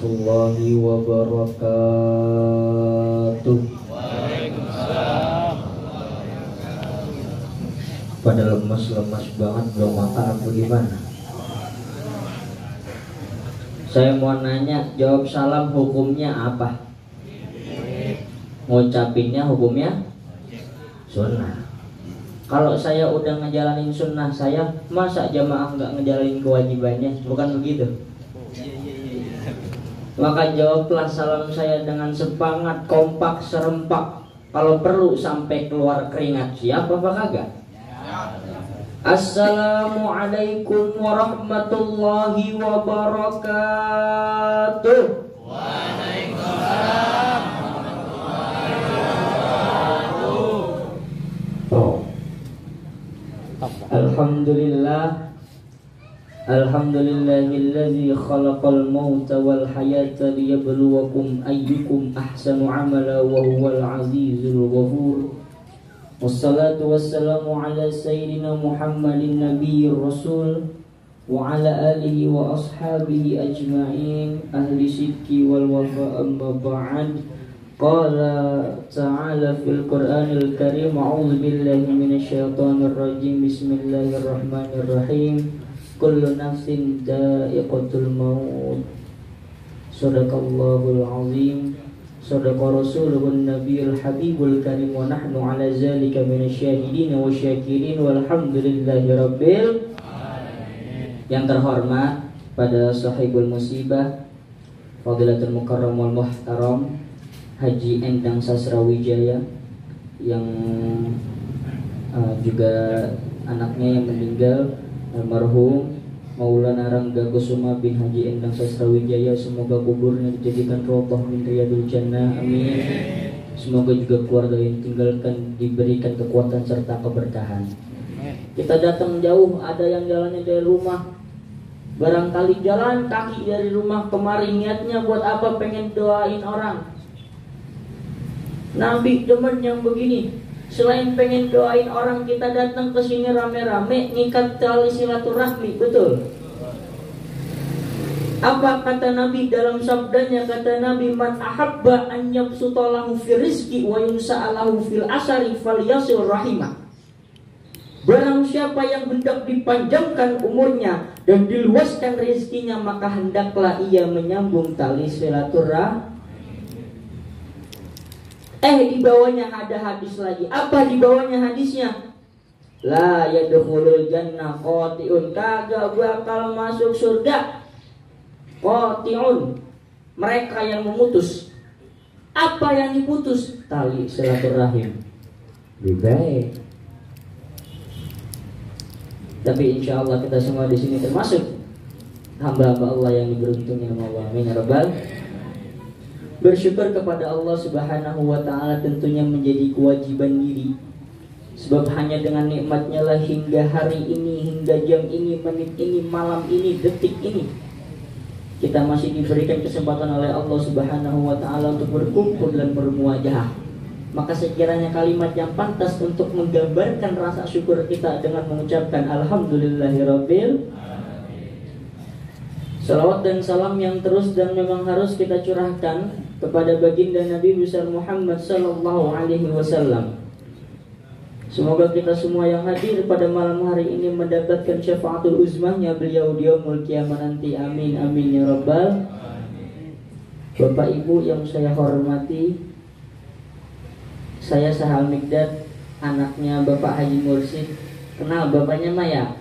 warahmatullahi wabarakatuh. Pada lemas-lemas banget belum makan apa gimana? Saya mau nanya, jawab salam hukumnya apa? Ngucapinnya hukumnya sunnah. Kalau saya udah ngejalanin sunnah saya, masa jamaah nggak ngejalanin kewajibannya? Bukan begitu? Maka jawablah salam saya dengan semangat, kompak, serempak. Kalau perlu sampai keluar keringat. Siap apa kagak? Assalamualaikum warahmatullahi wabarakatuh. Waalaikumsalam warahmatullahi wabarakatuh. Alhamdulillah. Alhamdulillahillazi khalaqal mauta wal hayata liyabluwakum ayyukum ahsanu amala wa huwal azizul ghafur. Wassalatu wassalamu ala sayyidina Muhammadin nabiyyir rasul wa ala alihi wa ashabihi ajma'in ahli sidqi wal wafa amma ba'd. Qala ta'ala fil Qur'anil Karim, a'udzu billahi minasyaitonir rajim. Bismillahirrahmanirrahim. Kullu nafsin dha'iqatul maut. Shadaqallahul azim. Sadaqa rasuluhun nabiyul habibul karim. Wa nahnu ala zalika minasyahidin wa syakirin. Walhamdulillahi rabbil alamin. Yang terhormat pada sahibul musibah, Fadilatul Mukarram wal Muhtaram Haji Endang Sasrawijaya, yang juga anaknya yang meninggal, almarhum Maulana Rangga Kusuma bin Haji Endang Sasrawijaya. Semoga kuburnya dijadikan roboh min riyadul jannah, amin. Semoga juga keluarga yang tinggalkan diberikan kekuatan serta keberkahan. Kita datang jauh, ada yang jalannya dari rumah, barangkali jalan kaki dari rumah kemari, niatnya buat apa? Pengen doain orang. Nabi demen yang begini. Selain pengen doain orang, kita datang ke sini rame-rame ngikat tali silaturahmi, betul? Apa kata Nabi dalam sabdanya? Kata Nabi, man ahabba an yabsutalahu fil rizqi wa yunsa'alahu fil asari falyasil rahimah. Barang siapa yang hendak dipanjangkan umurnya dan diluaskan rezekinya, maka hendaklah ia menyambung tali silaturahmi. Di bawahnya ada hadis lagi. Apa di bawahnya hadisnya? La yadkhulul jannah qati'un, kagak bakal masuk surga qati'un, mereka yang memutus. Apa yang diputus? Tali silaturahim. Lebih baik. Tapi insya Allah kita semua di sini termasuk hamba-hamba Allah yang diberuntungi sama Allah. Amin ya rabbal. Bersyukur kepada Allah Subhanahu wa ta'ala tentunya menjadi kewajiban diri. Sebab hanya dengan nikmatnya lah hingga hari ini, hingga jam ini, menit ini, malam ini, detik ini, kita masih diberikan kesempatan oleh Allah Subhanahu wa ta'ala untuk berkumpul dan bermuajah. Maka sekiranya kalimat yang pantas untuk menggambarkan rasa syukur kita dengan mengucapkan Alhamdulillahirabbil. Salawat dan salam yang terus dan memang harus kita curahkan kepada baginda Nabi besar Muhammad sallallahu alaihi wasallam. Semoga kita semua yang hadir pada malam hari ini mendapatkan syafaatul uzmahnya beliau di yaumul qiyamah nanti. Amin amin ya rabbal. Bapak Ibu yang saya hormati, saya Sahal Mikdad, anaknya Bapak Haji Mursid. Kenal bapaknya Maya?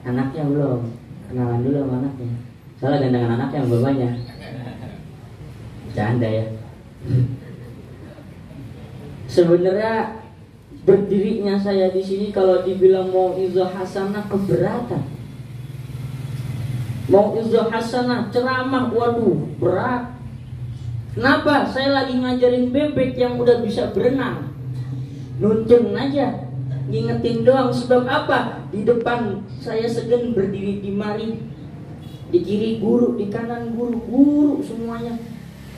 Anaknya belum. Kenalan dulu sama anaknya. Salah gandangan anaknya sama bapaknya. Canda ya. Sebenarnya berdirinya saya di sini kalau dibilang mau'izah hasanah keberatan. Mau'izah hasanah ceramah, waduh berat. Kenapa? Saya lagi ngajarin bebek yang udah bisa berenang. Nuntun aja, ngingetin doang. Sebab apa? Di depan saya segan berdiri di mari, di kiri guru, di kanan guru, guru semuanya.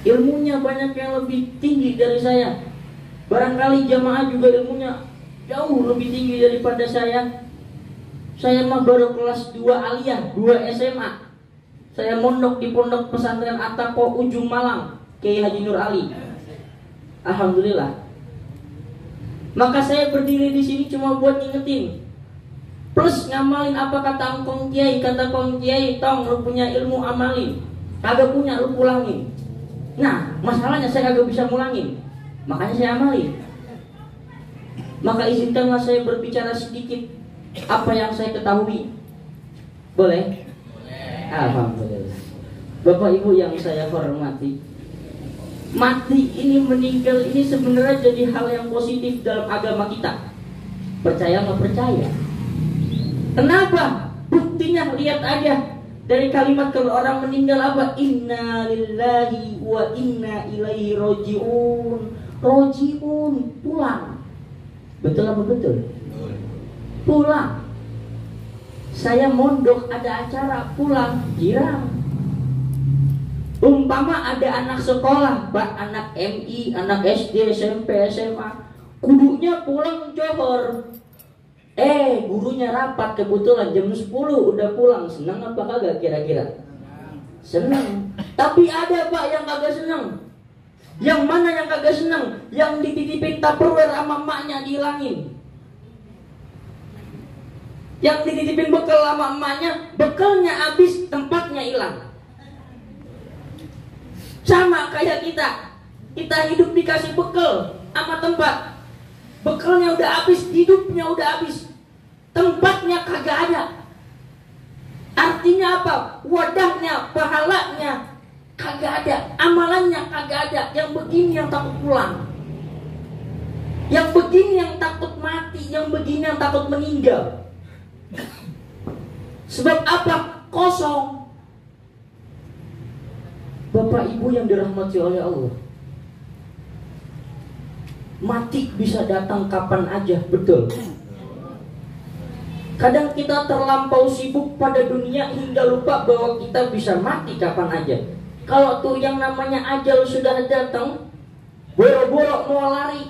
Ilmunya banyak yang lebih tinggi dari saya. Barangkali jamaah juga ilmunya jauh lebih tinggi daripada saya. Saya mah baru kelas 2 aliyah, 2 SMA. Saya mondok di pondok pesantren Ataqwa Ujung Malang, Kiai Haji Nur Ali. Alhamdulillah. Maka saya berdiri di sini cuma buat ngingetin, plus ngamalin apa kata Kong Kiai. Kata Kong Kiai, tong lu punya ilmu amalin, kagak punya lu pulangin. Nah, masalahnya saya kagak bisa mulangin, makanya saya amalin. Maka izinkanlah saya berbicara sedikit apa yang saya ketahui. Boleh? Alhamdulillah. Bapak Ibu yang saya hormati, mati ini, meninggal ini sebenarnya jadi hal yang positif dalam agama kita. Percaya nggak percaya? Kenapa? Buktinya lihat aja dari kalimat kalau orang meninggal apa? Inna lillahi wa inna ilaihi roji'un. Roji'un, pulang. Betul apa betul? Pulang. Saya mondok ada acara, pulang girang. Umpama ada anak sekolah, anak MI, anak SD, SMP, SMA, kudunya pulang Johor. Gurunya rapat kebetulan jam 10 udah pulang. Senang apa kagak kira-kira? Senang. Tapi ada Pak yang kagak senang. Yang mana yang kagak senang? Yang dititipin Tupperware sama emaknya dihilangin. Yang dititipin bekal sama emaknya, bekalnya habis, tempatnya hilang. Sama kayak kita. Kita hidup dikasih bekal sama tempat. Bekalnya udah habis, hidupnya udah habis, tempatnya kagak ada. Artinya apa? Wadahnya, pahalanya kagak ada, amalannya kagak ada. Yang begini yang takut pulang, yang begini yang takut mati, yang begini yang takut meninggal. Sebab apa? Kosong. Bapak Ibu yang dirahmati oleh Allah, mati bisa datang kapan aja, betul. Kadang kita terlampau sibuk pada dunia hingga lupa bahwa kita bisa mati kapan aja. Kalau tuh yang namanya ajal sudah datang, boro-boro mau lari,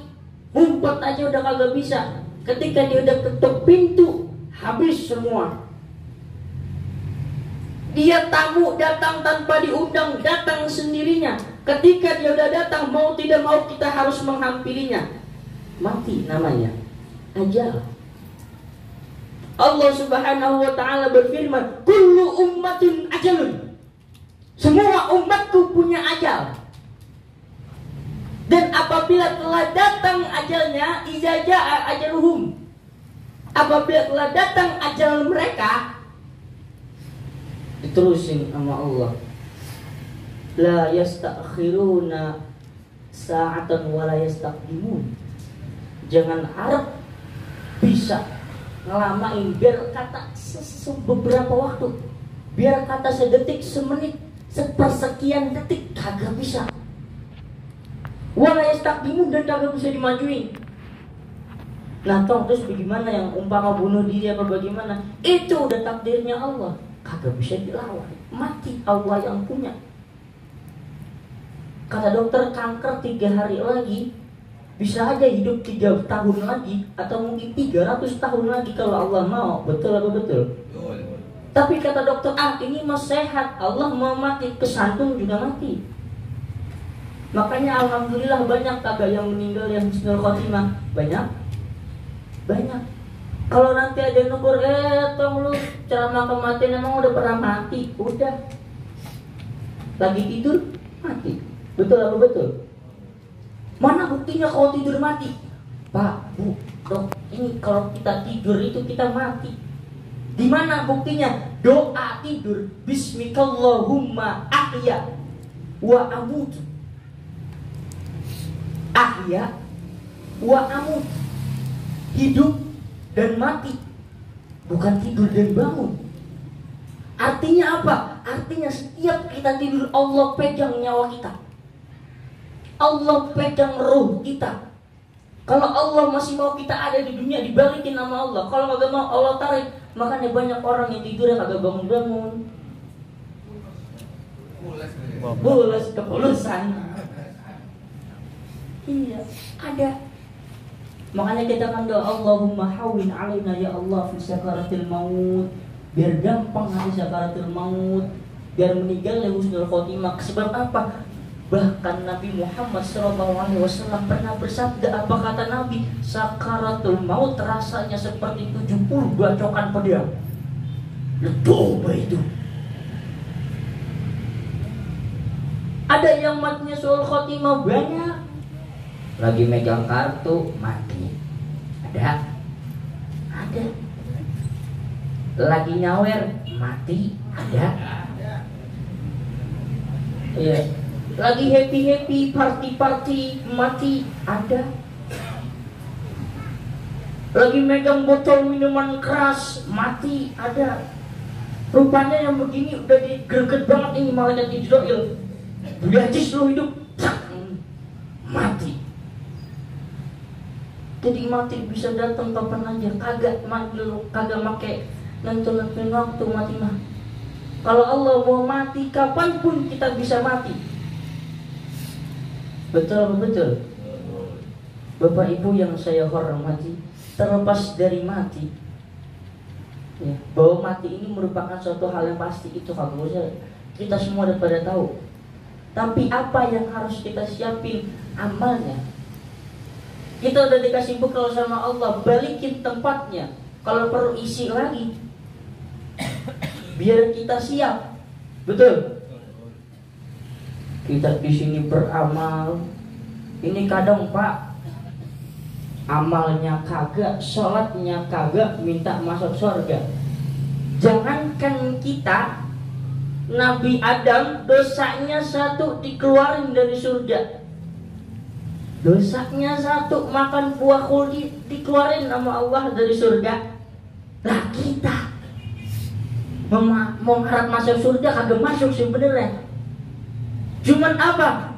ngumpet aja udah kagak bisa. Ketika dia udah ketuk pintu, habis semua. Dia tamu datang tanpa diundang, datang sendirinya. Ketika dia udah datang, mau tidak mau kita harus menghampirinya. Mati namanya ajal. Allah Subhanahu wa ta'ala berfirman, kullu ummatin ajalun. Semua umatku punya ajal. Dan apabila telah datang ajalnya, iza jaa ajaluhum. Apabila telah datang ajal mereka, diterusin sama Allah, la yastakhiruna sa'atan wa la yastaqdimun. Jangan harap bisa ngelamain, biar kata beberapa waktu, biar kata sedetik, semenit, sepersekian detik, kagak bisa. Wa la yastaqdimun, dan kagak bisa dimajuin. Nah toh terus bagaimana yang umpama bunuh diri apa bagaimana? Itu udah takdirnya Allah, kagak bisa dilawan. Mati Allah yang punya. Kata dokter, kanker 3 hari lagi, bisa aja hidup 3 tahun lagi, atau mungkin 300 tahun lagi kalau Allah mau. Betul apa betul? Tapi kata dokter, ini mah sehat, Allah mau mati, kesantung juga mati. Makanya alhamdulillah banyak kagak yang meninggal yang husnul khotimah. Banyak. Kalau nanti ada nukur, tong lu ceramah kematian emang udah pernah mati? Udah. Lagi tidur, mati. Betul apa betul? Mana buktinya kalau tidur mati? Pak, Bu, dok, ini kalau kita tidur itu kita mati. Di mana buktinya? Doa tidur, bismikallahumma ahya wa amut. Ahya wa amut. Hidup dan mati, bukan tidur dan bangun. Artinya apa? Artinya setiap kita tidur, Allah pegang nyawa kita, Allah pegang ruh kita. Kalau Allah masih mau kita ada di dunia, dibalikin sama Allah. Kalau kagak mau, Allah tarik. Makanya banyak orang yang tidurnya kagak bangun-bangun, bolos kepolosan. Iya, ada. Makanya kita kan doa, Allahumma hawin alaina ya Allah fi sakaratil maut. Biar gampang hari sakaratil maut, biar meninggal husnul khotimah. Sebab apa? Bahkan Nabi Muhammad SAW pernah bersabda, apa kata Nabi? Sakaratul maut rasanya seperti 70 bacokan pedang. Coba itu. Ada yang matinya husnul khotimah banyak. Lagi megang kartu mati. Ada. Lagi nyawer mati. Ada. Iya. Lagi happy party mati. Ada. Lagi megang botol minuman keras mati. Ada. Rupanya yang begini udah digreget banget ini malaikat Israel. Bujis lu hidup. Mati. Jadi mati bisa datang kapan aja. Kagak manggil, kagak make nentuin waktu mati mah. Kalau Allah mau mati kapanpun kita bisa mati. Betul. Bapak Ibu yang saya hormati, terlepas dari mati, ya, bahwa mati ini merupakan suatu hal yang pasti, itu kalau kita semua udah pada tahu. Tapi apa yang harus kita siapin amalnya? Kita udah dikasih bekal sama Allah, balikin tempatnya. Kalau perlu isi lagi, biar kita siap. Betul. Kita di sini beramal. Ini kadang Pak, amalnya kagak, sholatnya kagak, minta masuk surga. Jangankan kita, Nabi Adam dosanya satu dikeluarin dari surga. Dosanya satu makan buah khuldi dikeluarin sama Allah dari surga. Nah kita mau harap masuk surga kagak masuk sebenarnya. Cuman apa?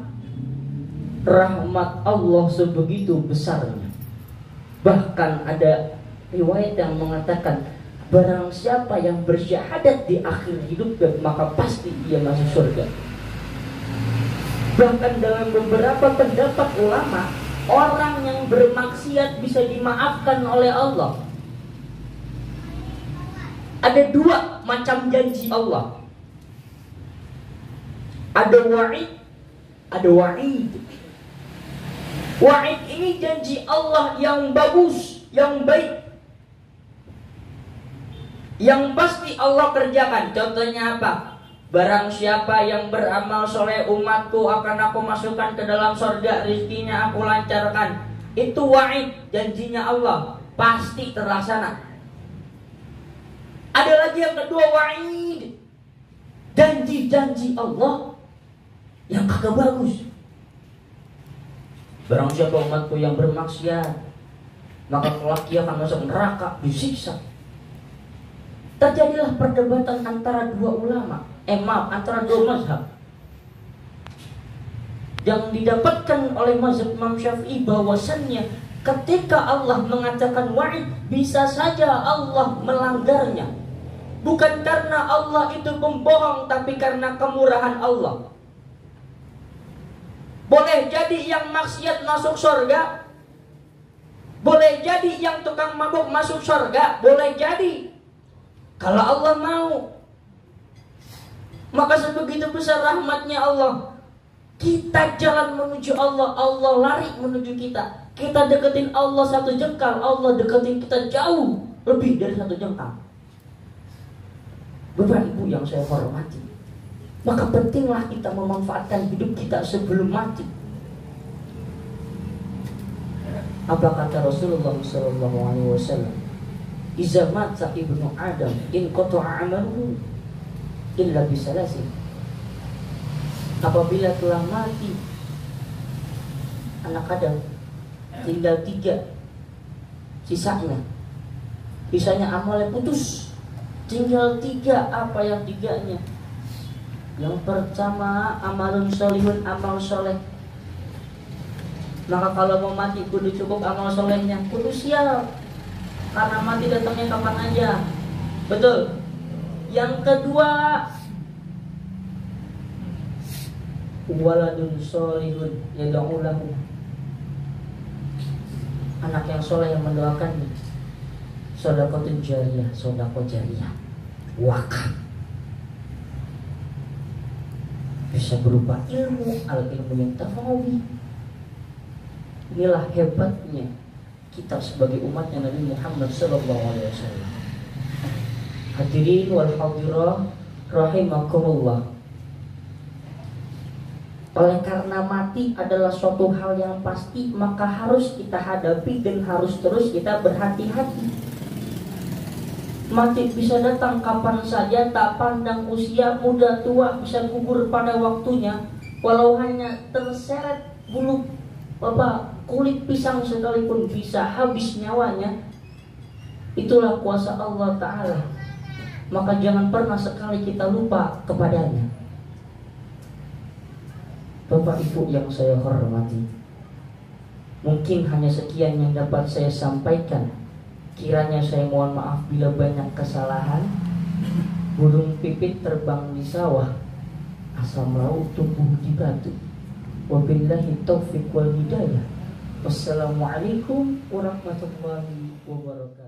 Rahmat Allah sebegitu besarnya. Bahkan ada riwayat yang mengatakan, barang siapa yang bersyahadat di akhir hidupnya, maka pasti dia masuk surga. Bahkan dalam beberapa pendapat ulama, orang yang bermaksiat bisa dimaafkan oleh Allah. Ada dua macam janji Allah. Ada wa'id, ada wa'id. Wa'id ini janji Allah yang bagus, yang baik, yang pasti Allah kerjakan. Contohnya apa? Barang siapa yang beramal soleh umatku akan aku masukkan ke dalam surga, rizkinya aku lancarkan. Itu wa'id, janjinya Allah, pasti terlaksana. Ada lagi yang kedua wa'id, janji-janji Allah yang kagak bagus. Barang siapa umatku yang bermaksiat, maka kelak ia akan masuk neraka, disiksa. Terjadilah perdebatan antara dua ulama, antara dua mazhab. Yang didapatkan oleh mazhab Imam Syafi'i bahwasannya ketika Allah mengatakan wa'id, bisa saja Allah melanggarnya. Bukan karena Allah itu pembohong, tapi karena kemurahan Allah. Boleh jadi yang maksiat masuk surga, boleh jadi yang tukang mabuk masuk surga, boleh jadi. Kalau Allah mau, maka sebegitu besar rahmatnya Allah. Kita jalan menuju Allah, Allah lari menuju kita. Kita deketin Allah satu jengkal, Allah deketin kita jauh lebih dari satu jengkal. Bapak Ibu yang saya hormati, maka pentinglah kita memanfaatkan hidup kita sebelum mati. Apa kata Rasulullah SAW? Iza mata ibnu Adam in qata'a amaluhu illa bisalasin. Apabila telah mati anak Adam, tinggal 3 sisanya amalnya putus. Tinggal 3, apa yang 3-nya? Yang pertama amalun sholihun, amal soleh. Maka kalau mau mati kudu cukup amal solehnya, kudu siap, karena mati datangnya kapan aja. Betul. Yang kedua, waladun sholihun yad'u lahu, anak yang soleh yang mendoakannya. Sedekah jariyah, sedekah jariyah, wakaf. bisa berupa ilmu, al-ilmu yang tafawi. Inilah hebatnya kita sebagai umatnya Nabi Muhammad SAW. Hadirin wal hadirah rahimakumullah. Oleh karena mati adalah suatu hal yang pasti, maka harus kita hadapi dan harus terus kita berhati-hati. Mati bisa datang kapan saja, tak pandang usia, muda tua, bisa gugur pada waktunya. Walau hanya terseret bulu kulit pisang sekalipun bisa habis nyawanya. Itulah kuasa Allah Ta'ala. Maka jangan pernah sekali kita lupa kepadanya. Bapak Ibu yang saya hormati, mungkin hanya sekian yang dapat saya sampaikan. Kiranya saya mohon maaf bila banyak kesalahan. Burung pipit terbang di sawah, asam laut tumbuh di batu. Wabillahi taufiq wal hidayah. Wassalamualaikum warahmatullahi wabarakatuh.